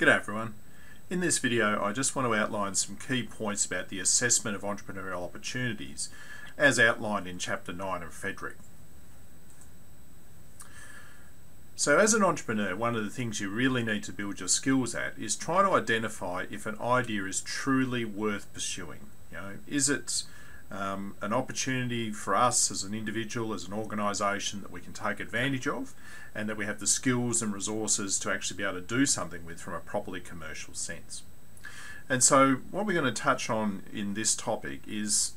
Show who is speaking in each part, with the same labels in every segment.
Speaker 1: G'day everyone. In this video I just want to outline some key points about the assessment of entrepreneurial opportunities as outlined in Chapter 9 of FEDRIC. So as an entrepreneur, one of the things you really need to build your skills at is try to identify if an idea is truly worth pursuing. Is it an opportunity for us as an individual, as an organisation that we can take advantage of, and that we have the skills and resources to actually be able to do something with from a properly commercial sense. And so what we're going to touch on in this topic is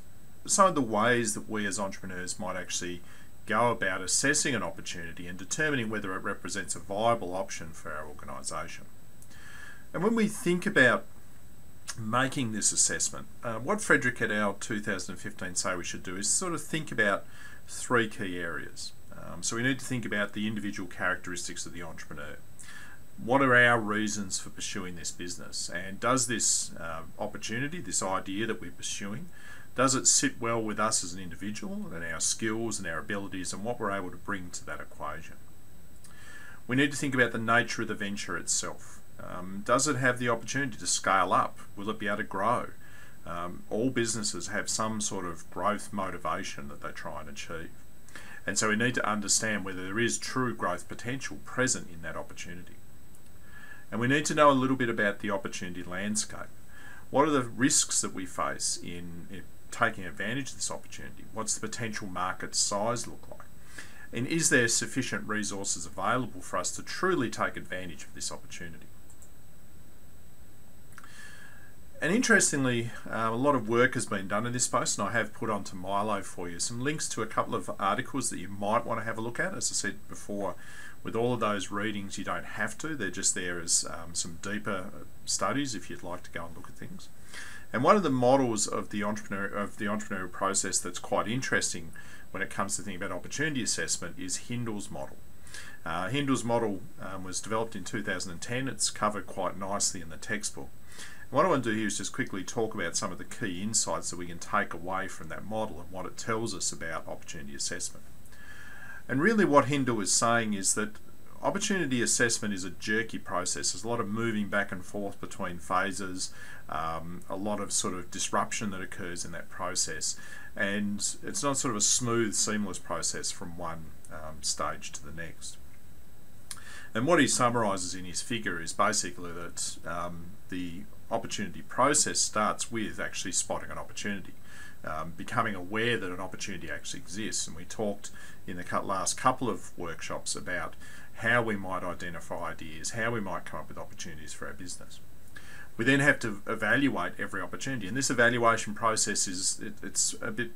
Speaker 1: some of the ways that we as entrepreneurs might actually go about assessing an opportunity and determining whether it represents a viable option for our organisation. And when we think about making this assessment, what FEDRIC et al. 2015 say we should do is sort of think about three key areas. So we need to think about the individual characteristics of the entrepreneur. What are our reasons for pursuing this business? And does this opportunity, this idea that we're pursuing, does it sit well with us as an individual and our skills and our abilities and what we're able to bring to that equation? We need to think about the nature of the venture itself. Does it have the opportunity to scale up? Will it be able to grow? All businesses have some sort of growth motivation that they try and achieve. And so we need to understand whether there is true growth potential present in that opportunity. And we need to know a little bit about the opportunity landscape. What are the risks that we face in taking advantage of this opportunity? What's the potential market size look like? And is there sufficient resources available for us to truly take advantage of this opportunity? And interestingly, a lot of work has been done in this space, and I have put onto Milo for you some links to a couple of articles that you might want to have a look at. As I said before, with all of those readings, you don't have to. They're just there as some deeper studies if you'd like to go and look at things. And one of the models of the entrepreneurial process that's quite interesting when it comes to thinking about opportunity assessment is Hindle's model. Hindle's model was developed in 2010. It's covered quite nicely in the textbook. What I want to do here is just quickly talk about some of the key insights that we can take away from that model and what it tells us about opportunity assessment. And really what Hindle is saying is that opportunity assessment is a jerky process. There's a lot of moving back and forth between phases, a lot of sort of disruption that occurs in that process, and it's not sort of a smooth, seamless process from one stage to the next. And what he summarises in his figure is basically that the opportunity process starts with actually spotting an opportunity, becoming aware that an opportunity actually exists. And we talked in the last couple of workshops about how we might identify ideas, how we might come up with opportunities for our business. We then have to evaluate every opportunity, and this evaluation process it's a bit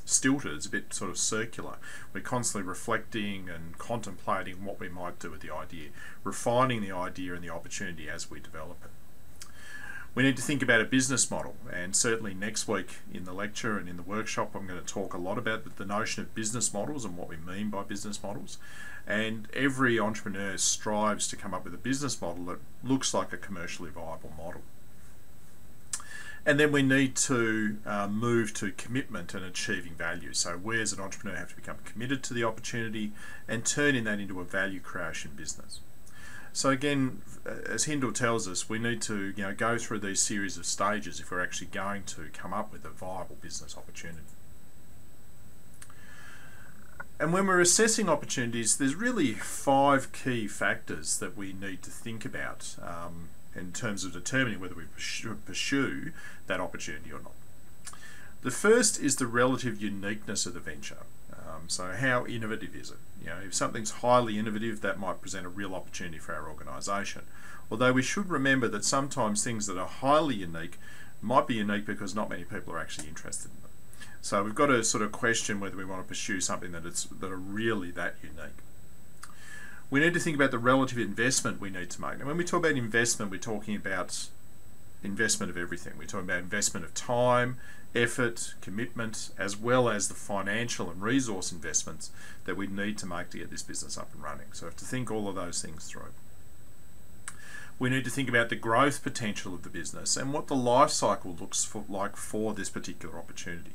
Speaker 1: stilted, it's a bit sort of circular. We're constantly reflecting and contemplating what we might do with the idea, refining the idea and the opportunity as we develop it. We need to think about a business model, and certainly next week in the lecture and in the workshop I'm going to talk a lot about the notion of business models and what we mean by business models. And every entrepreneur strives to come up with a business model that looks like a commercially viable model. And then we need to move to commitment and achieving value. So we as an entrepreneur have to become committed to the opportunity and turning that into a value creation business. So again, as Hindle tells us, we need to go through these series of stages if we're actually going to come up with a viable business opportunity. And when we're assessing opportunities, there's really 5 key factors that we need to think about in terms of determining whether we pursue that opportunity or not. The first is the relative uniqueness of the venture. So how innovative is it? If something's highly innovative, that might present a real opportunity for our organisation. Although we should remember that sometimes things that are highly unique might be unique because not many people are actually interested in them. So we've got to sort of question whether we want to pursue something that are really that unique. We need to think about the relative investment we need to make. And when we talk about investment, we're talking about investment of everything. We're talking about investment of time, effort, commitment, as well as the financial and resource investments that we need to make to get this business up and running. So we have to think all of those things through. We need to think about the growth potential of the business and what the life cycle looks like for this particular opportunity.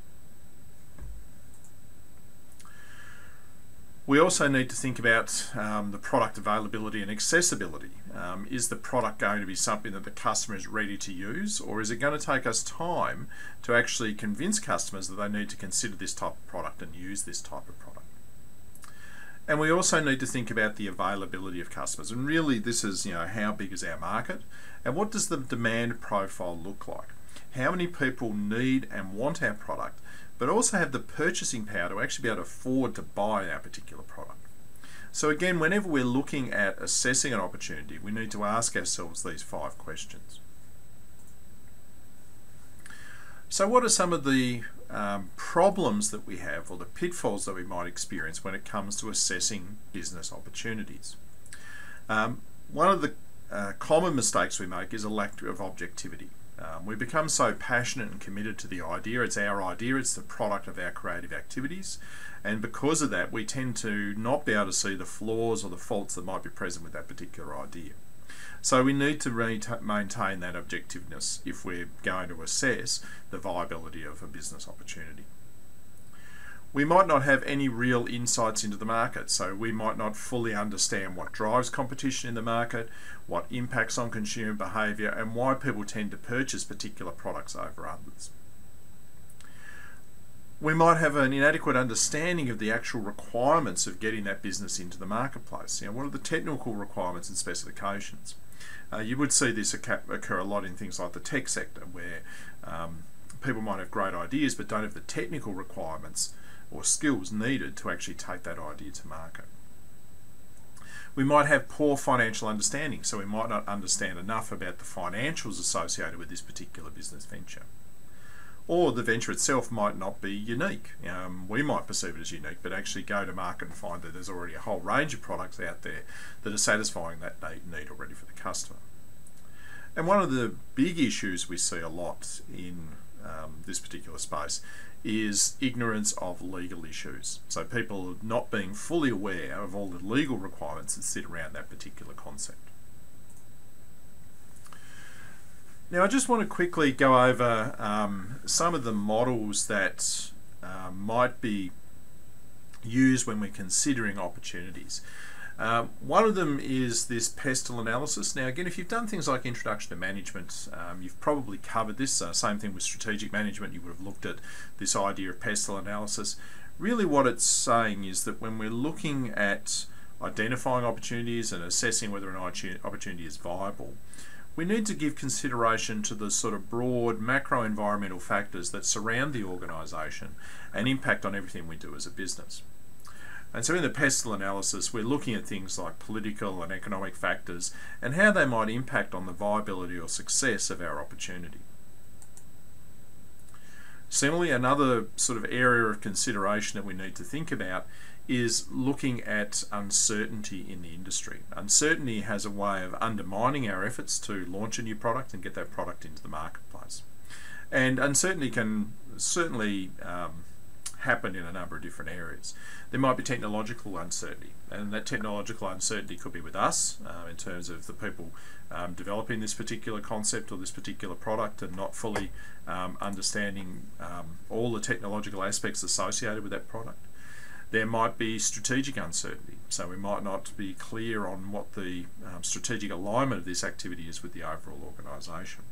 Speaker 1: We also need to think about the product availability and accessibility. Is the product going to be something that the customer is ready to use, or is it going to take us time to actually convince customers that they need to consider this type of product and use this type of product? And we also need to think about the availability of customers. And really this is, how big is our market and what does the demand profile look like? How many people need and want our product, but also have the purchasing power to actually be able to afford to buy our particular product? So again, whenever we're looking at assessing an opportunity, we need to ask ourselves these 5 questions. So what are some of the problems that we have, or the pitfalls that we might experience when it comes to assessing business opportunities? One of the common mistakes we make is a lack of objectivity. We become so passionate and committed to the idea. It's our idea, it's the product of our creative activities, and because of that we tend to not be able to see the flaws or the faults that might be present with that particular idea. So we need to maintain that objectiveness if we're going to assess the viability of a business opportunity. We might not have any real insights into the market, so we might not fully understand what drives competition in the market, what impacts on consumer behaviour, and why people tend to purchase particular products over others. We might have an inadequate understanding of the actual requirements of getting that business into the marketplace. What are the technical requirements and specifications? You would see this occur a lot in things like the tech sector, where people might have great ideas but don't have the technical requirements or skills needed to actually take that idea to market. We might have poor financial understanding, so we might not understand enough about the financials associated with this particular business venture. Or the venture itself might not be unique. We might perceive it as unique, but actually go to market and find that there's already a whole range of products out there that are satisfying that need already for the customer. And one of the big issues we see a lot in this particular space is ignorance of legal issues. So people not being fully aware of all the legal requirements that sit around that particular concept. Now I just want to quickly go over some of the models that might be used when we're considering opportunities. One of them is this pestle analysis. Now again, if you've done things like Introduction to Management, you've probably covered this. Same thing with strategic management, you would have looked at this idea of pestle analysis. Really what it's saying is that when we're looking at identifying opportunities and assessing whether an opportunity is viable, we need to give consideration to the sort of broad macro environmental factors that surround the organisation and impact on everything we do as a business. And so in the pestle analysis, we're looking at things like political and economic factors and how they might impact on the viability or success of our opportunity. Similarly, another sort of area of consideration that we need to think about is looking at uncertainty in the industry. Uncertainty has a way of undermining our efforts to launch a new product and get that product into the marketplace. And uncertainty can certainly happen in a number of different areas. There might be technological uncertainty, and that technological uncertainty could be with us in terms of the people developing this particular concept or this particular product and not fully understanding all the technological aspects associated with that product. There might be strategic uncertainty, so we might not be clear on what the strategic alignment of this activity is with the overall organisation.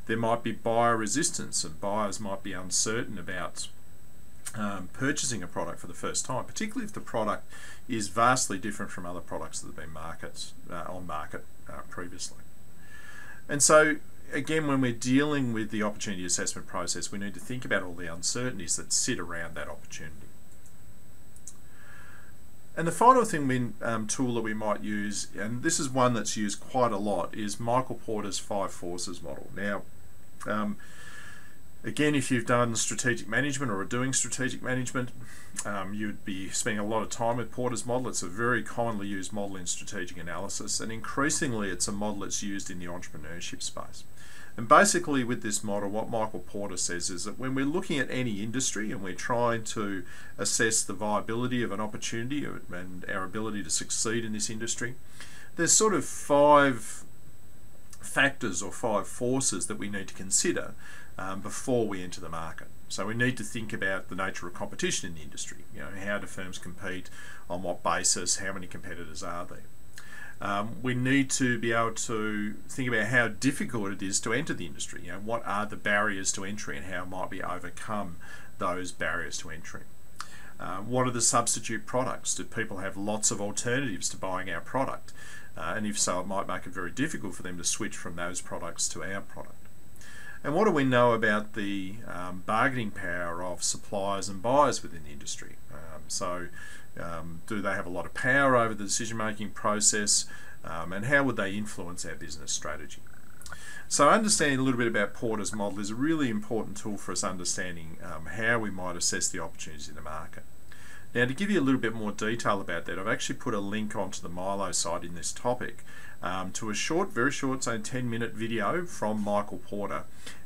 Speaker 1: There might be buyer resistance, and buyers might be uncertain about purchasing a product for the first time, particularly if the product is vastly different from other products that have been on market previously. And so again, when we're dealing with the opportunity assessment process, we need to think about all the uncertainties that sit around that opportunity. And the final tool that we might use, and this is one that's used quite a lot, is Michael Porter's 5 Forces model. Now, again, if you've done strategic management or are doing strategic management, you'd be spending a lot of time with Porter's model. It's a very commonly used model in strategic analysis, and increasingly it's a model that's used in the entrepreneurship space. And basically with this model, what Michael Porter says is that when we're looking at any industry and we're trying to assess the viability of an opportunity and our ability to succeed in this industry, there's sort of 5 factors or 5 forces that we need to consider before we enter the market. So we need to think about the nature of competition in the industry. You know, how do firms compete, on what basis, how many competitors are there? We need to be able to think about how difficult it is to enter the industry. You know, what are the barriers to entry and how might we overcome those barriers to entry? What are the substitute products? Do people have lots of alternatives to buying our product? And if so, it might make it very difficult for them to switch from those products to our product. And what do we know about the bargaining power of suppliers and buyers within the industry? Do they have a lot of power over the decision-making process, and how would they influence our business strategy? So understanding a little bit about Porter's model is a really important tool for us understanding how we might assess the opportunities in the market. Now, to give you a little bit more detail about that, I've actually put a link onto the Milo site in this topic to a short, very short, so 10-minute video from Michael Porter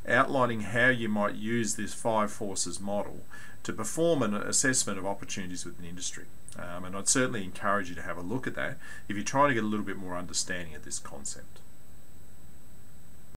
Speaker 1: outlining how you might use this 5 forces model to perform an assessment of opportunities within the industry. And I'd certainly encourage you to have a look at that if you're trying to get a little bit more understanding of this concept.